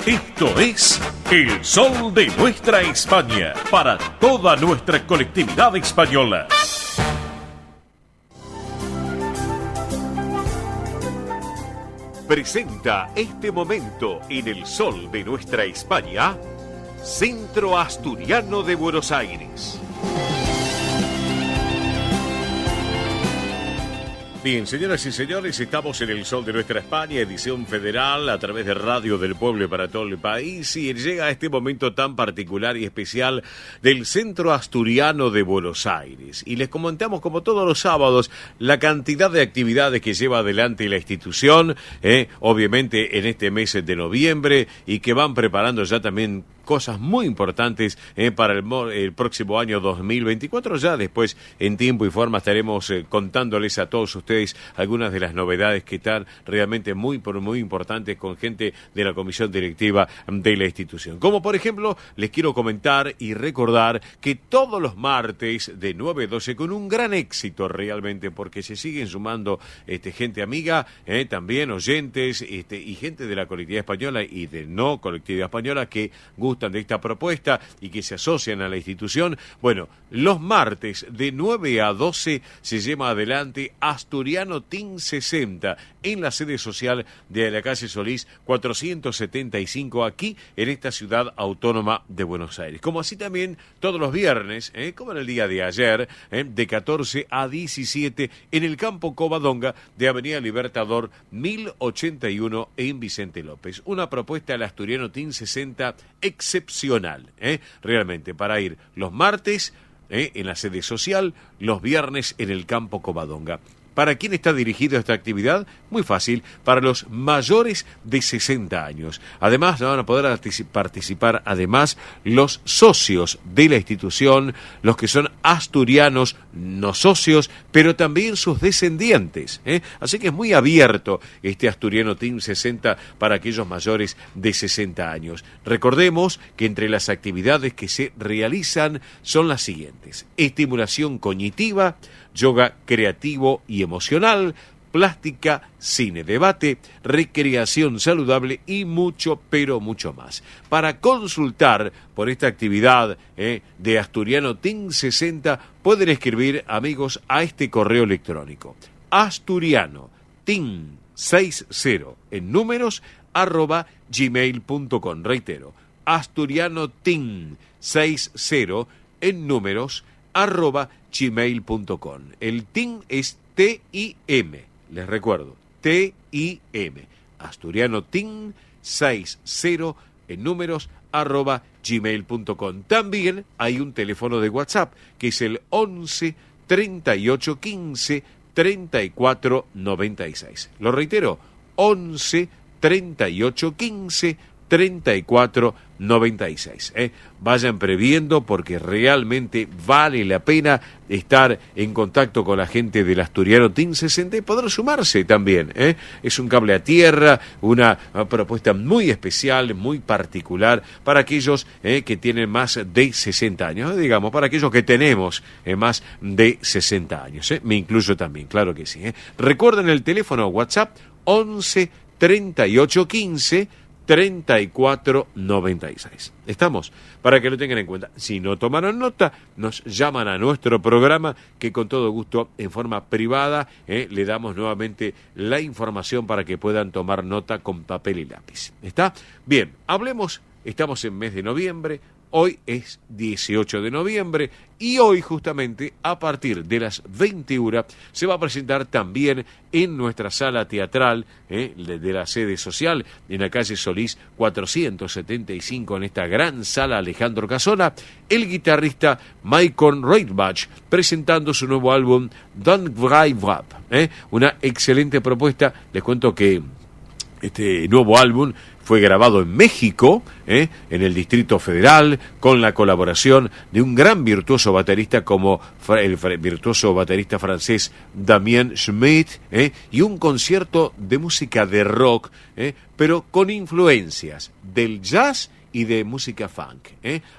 Esto es El Sol de Nuestra España, para toda nuestra colectividad española. Presenta este momento en El Sol de Nuestra España, Centro Asturiano de Buenos Aires. Bien, señoras y señores, estamos en El Sol de Nuestra España, edición federal, a través de Radio del Pueblo y para todo el país, y llega este momento tan particular y especial del Centro Asturiano de Buenos Aires. Y les comentamos, como todos los sábados, la cantidad de actividades que lleva adelante la institución, obviamente en este mes de noviembre, y que van preparando ya también cosas muy importantes para el próximo año 2024. Ya después, en tiempo y forma, estaremos contándoles a todos ustedes algunas de las novedades que están realmente muy importantes con gente de la comisión directiva de la institución. Como por ejemplo, les quiero comentar y recordar que todos los martes de 9 a 12, con un gran éxito realmente, porque se siguen sumando gente amiga, también oyentes y gente de la colectividad española y de no colectividad española que gustan de esta propuesta y que se asocian a la institución. Bueno, los martes de 9 a 12 se lleva adelante Asturiano Team 60 en la sede social de la calle Solís 475, aquí en esta ciudad autónoma de Buenos Aires. Como así también todos los viernes, como en el día de ayer, de 14 a 17 en el campo Covadonga de Avenida Libertador 1081 en Vicente López. Una propuesta del Asturiano Team 60 excepcional, realmente, para ir los martes en la sede social, los viernes en el campo Covadonga. ¿Para quién está dirigida esta actividad? Muy fácil, para los mayores de 60 años. Además, van a poder participar además los socios de la institución, los que son asturianos no socios, pero también sus descendientes. Así que es muy abierto este Asturiano Team 60 para aquellos mayores de 60 años. Recordemos que entre las actividades que se realizan son las siguientes: estimulación cognitiva, yoga creativo y emocional, plástica, cine, debate, recreación saludable y mucho, pero mucho más. Para consultar por esta actividad de Asturiano Team 60, pueden escribir, amigos, a este correo electrónico: Asturiano Team 60 en números @gmail.com. Reitero, Asturiano Team 60 en números @gmail.com. El team es T-I-M, les recuerdo, T-I-M, Asturiano Team 60 en números @gmail.com. También hay un teléfono de WhatsApp que es el 11 38 15 34 96. Lo reitero, 11 38 15 34 96. Vayan previendo, porque realmente vale la pena estar en contacto con la gente del Asturiano Team 60 y poder sumarse también. Es un cable a tierra, una propuesta muy especial, muy particular para aquellos que tienen más de 60 años, digamos, para aquellos que tenemos más de 60 años. Me incluyo también, claro que sí. Recuerden el teléfono WhatsApp 11 38 15 34 96. Estamos, para que lo tengan en cuenta. Si no tomaron nota, nos llaman a nuestro programa, que con todo gusto, en forma privada, le damos nuevamente la información para que puedan tomar nota con papel y lápiz. ¿Está? Bien, hablemos, estamos en mes de noviembre. Hoy es 18 de noviembre y hoy justamente a partir de las 20 horas se va a presentar también en nuestra sala teatral de la sede social en la calle Solís 475, en esta gran sala Alejandro Casona, el guitarrista Michael Reitbach presentando su nuevo álbum Don't Drive Up. Una excelente propuesta. Les cuento que este nuevo álbum fue grabado en México, en el Distrito Federal, con la colaboración de un gran virtuoso baterista como el virtuoso baterista francés Damien Schmidt, y un concierto de música de rock, pero con influencias del jazz y de música funk,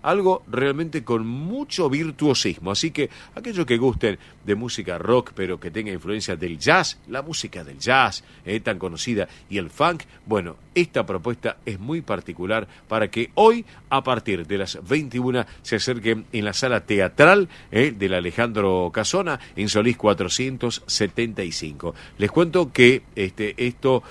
algo realmente con mucho virtuosismo. Así que aquellos que gusten de música rock, pero que tenga influencia del jazz, la música del jazz, tan conocida, y el funk, bueno, esta propuesta es muy particular para que hoy, a partir de las 21, se acerquen en la sala teatral del Alejandro Casona, en Solís 475. Les cuento que esto,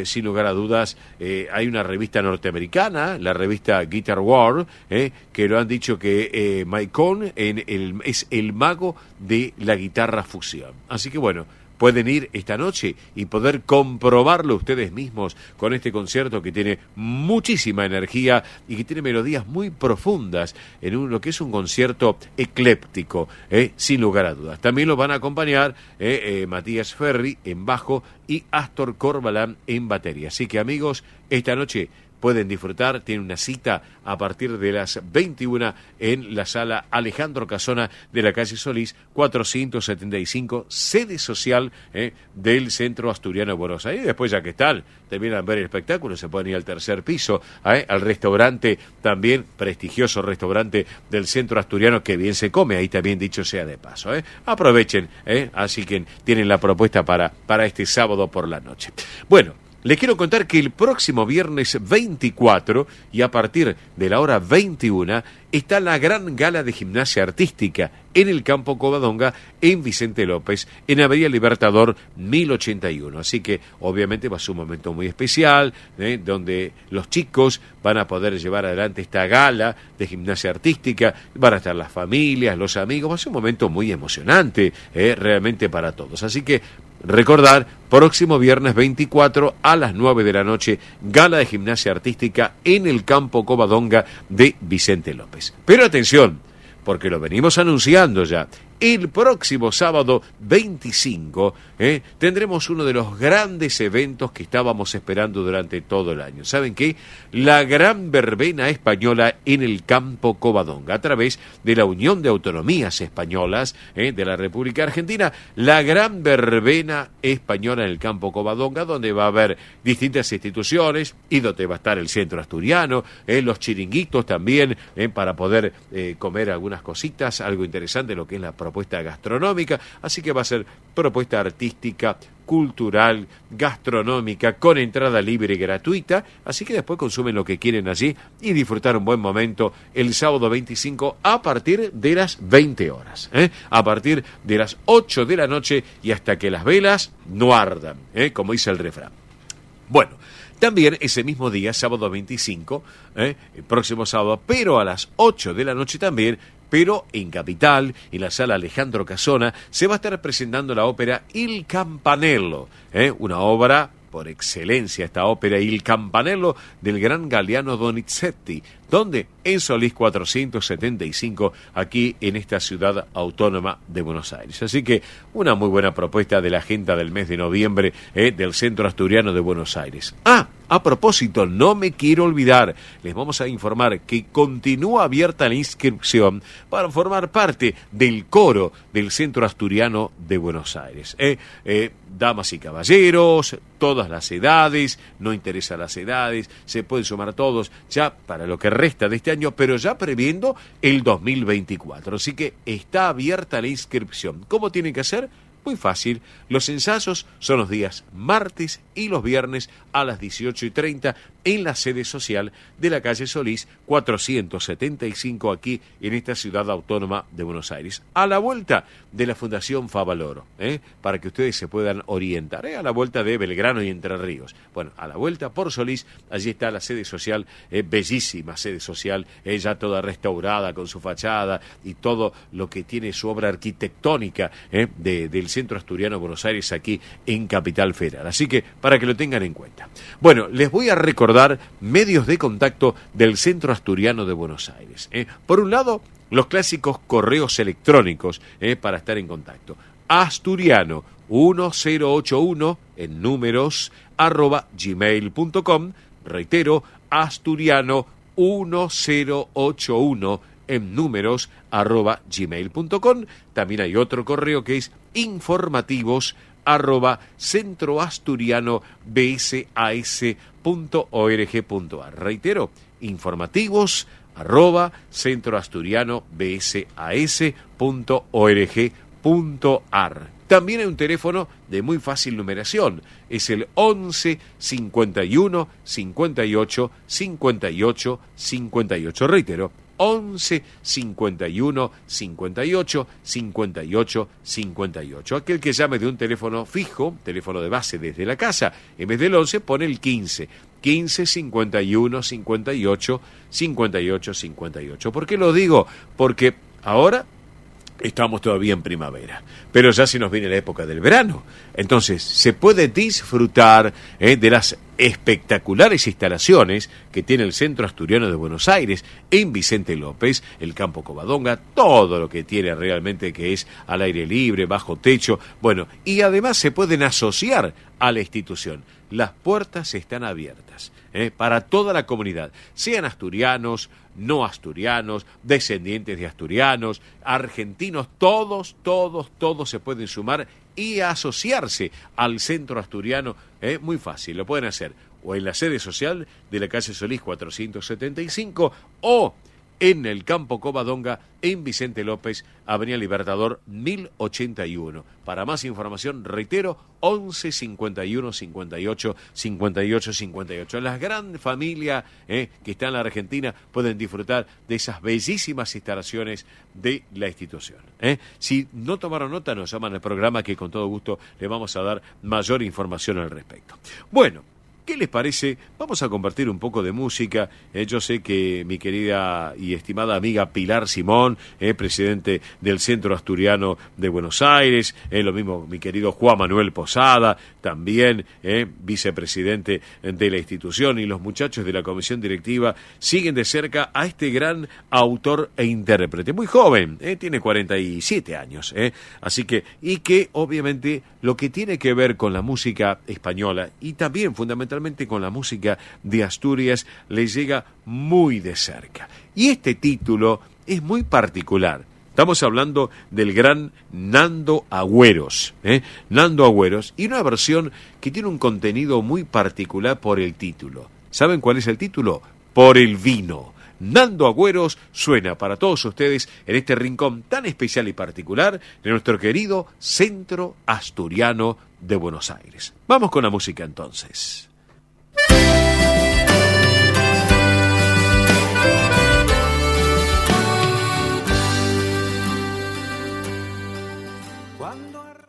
sin lugar a dudas, hay una revista norteamericana, la revista Guitar World, que lo han dicho que Mike Cohn es el mago de la guitarra fusión. Así que bueno, pueden ir esta noche y poder comprobarlo ustedes mismos con este concierto que tiene muchísima energía y que tiene melodías muy profundas en lo que es un concierto ecléptico, sin lugar a dudas. También lo van a acompañar Matías Ferri en bajo y Astor Corbalán en batería. Así que amigos, esta noche pueden disfrutar, tienen una cita a partir de las 21 en la sala Alejandro Casona de la calle Solís 475, sede social del Centro Asturiano de Buenos Aires. Después, ya que están, terminan de ver el espectáculo, se pueden ir al tercer piso, al restaurante, también prestigioso restaurante del Centro Asturiano, que bien se come, ahí también dicho sea de paso. Aprovechen, así que tienen la propuesta para este sábado por la noche. Bueno, les quiero contar que el próximo viernes 24 y a partir de la hora 21 está la gran gala de gimnasia artística en el Campo Covadonga en Vicente López, en Avenida Libertador 1081. Así que obviamente va a ser un momento muy especial, donde los chicos van a poder llevar adelante esta gala de gimnasia artística, van a estar las familias, los amigos, va a ser un momento muy emocionante, realmente para todos. Así que recordar, próximo viernes 24 a las 9 de la noche, gala de gimnasia artística en el Campo Covadonga de Vicente López. Pero atención, porque lo venimos anunciando ya. El próximo sábado 25 tendremos uno de los grandes eventos que estábamos esperando durante todo el año. ¿Saben qué? La gran verbena española en el Campo Covadonga, a través de la Unión de Autonomías Españolas de la República Argentina. La gran verbena española en el Campo Covadonga, donde va a haber distintas instituciones y donde va a estar el Centro Asturiano, los chiringuitos también, para poder comer algunas cositas, algo interesante, lo que es la propuesta gastronómica. Así que va a ser propuesta artística, cultural, gastronómica, con entrada libre y gratuita. Así que después consumen lo que quieren allí y disfrutar un buen momento el sábado 25 a partir de las 20 horas. A partir de las 8 de la noche y hasta que las velas no ardan, como dice el refrán. Bueno, también ese mismo día, sábado 25, el próximo sábado, pero a las 8 de la noche también, pero en Capital, en la sala Alejandro Casona, se va a estar presentando la ópera Il Campanello, una obra por excelencia, esta ópera Il Campanello del gran Galeano Donizetti, donde en Solís 475, aquí en esta ciudad autónoma de Buenos Aires. Así que una muy buena propuesta de la agenda del mes de noviembre del Centro Asturiano de Buenos Aires. A propósito, no me quiero olvidar, les vamos a informar que continúa abierta la inscripción para formar parte del coro del Centro Asturiano de Buenos Aires. Damas y caballeros, todas las edades, no interesa las edades, se pueden sumar todos ya para lo que resta de este año, pero ya previendo el 2024. Así que está abierta la inscripción. ¿Cómo tienen que hacer? Muy fácil, los ensayos son los días martes y los viernes a las 18:30 en la sede social de la calle Solís 475, aquí en esta ciudad autónoma de Buenos Aires, a la vuelta de la Fundación Favaloro, para que ustedes se puedan orientar, a la vuelta de Belgrano y Entre Ríos. Bueno, a la vuelta por Solís, allí está la sede social, bellísima sede social, ya toda restaurada con su fachada y todo lo que tiene su obra arquitectónica del Centro Asturiano de Buenos Aires, aquí en Capital Federal. Así que para que lo tengan en cuenta. Bueno, les voy a recordar medios de contacto del Centro Asturiano de Buenos Aires. Por un lado, los clásicos correos electrónicos para estar en contacto. Asturiano 1081 en números @gmail.com. Reitero, asturiano 1081 en números @gmail.com. También hay otro correo que es informativos centroasturianobsas.org.ar. Reitero, informativos @centroasturianobsas.org.ar. También hay un teléfono de muy fácil numeración, es el 11 51 58 58 58. Reitero, 11 51 58 58 58. Aquel que llame de un teléfono fijo, teléfono de base desde la casa, en vez del 11 pone el 15 51 58 58 58. ¿Por qué lo digo? Porque ahora estamos todavía en primavera, pero ya se nos viene la época del verano. Entonces, se puede disfrutar de las espectaculares instalaciones que tiene el Centro Asturiano de Buenos Aires, en Vicente López, el Campo Covadonga, todo lo que tiene realmente, que es al aire libre, bajo techo. Bueno, y además se pueden asociar a la institución. Las puertas están abiertas para toda la comunidad, sean asturianos, no asturianos, descendientes de asturianos, argentinos, todos se pueden sumar y asociarse al Centro Asturiano. Muy fácil, lo pueden hacer o en la sede social de la calle Solís 475 o en el Campo Covadonga, en Vicente López, Avenida Libertador 1081. Para más información, reitero, 11 51 58 58 58. Las grandes familias que están en la Argentina pueden disfrutar de esas bellísimas instalaciones de la institución. Si no tomaron nota, nos llaman al programa que con todo gusto le vamos a dar mayor información al respecto. Bueno, ¿qué les parece? Vamos a compartir un poco de música. Yo sé que mi querida y estimada amiga Pilar Simón, presidente del Centro Asturiano de Buenos Aires, lo mismo mi querido Juan Manuel Posada, también vicepresidente de la institución, y los muchachos de la comisión directiva siguen de cerca a este gran autor e intérprete, muy joven, tiene 47 años, así que, y que obviamente lo que tiene que ver con la música española y también fundamentalmente con la música de Asturias le llega muy de cerca. Y este título es muy particular. Estamos hablando del gran Nando Agüeros, Nando Agüeros, y una versión que tiene un contenido muy particular por el título. ¿Saben cuál es el título? Por el vino. Nando Agüeros suena para todos ustedes en este rincón tan especial y particular de nuestro querido Centro Asturiano de Buenos Aires. Vamos con la música entonces.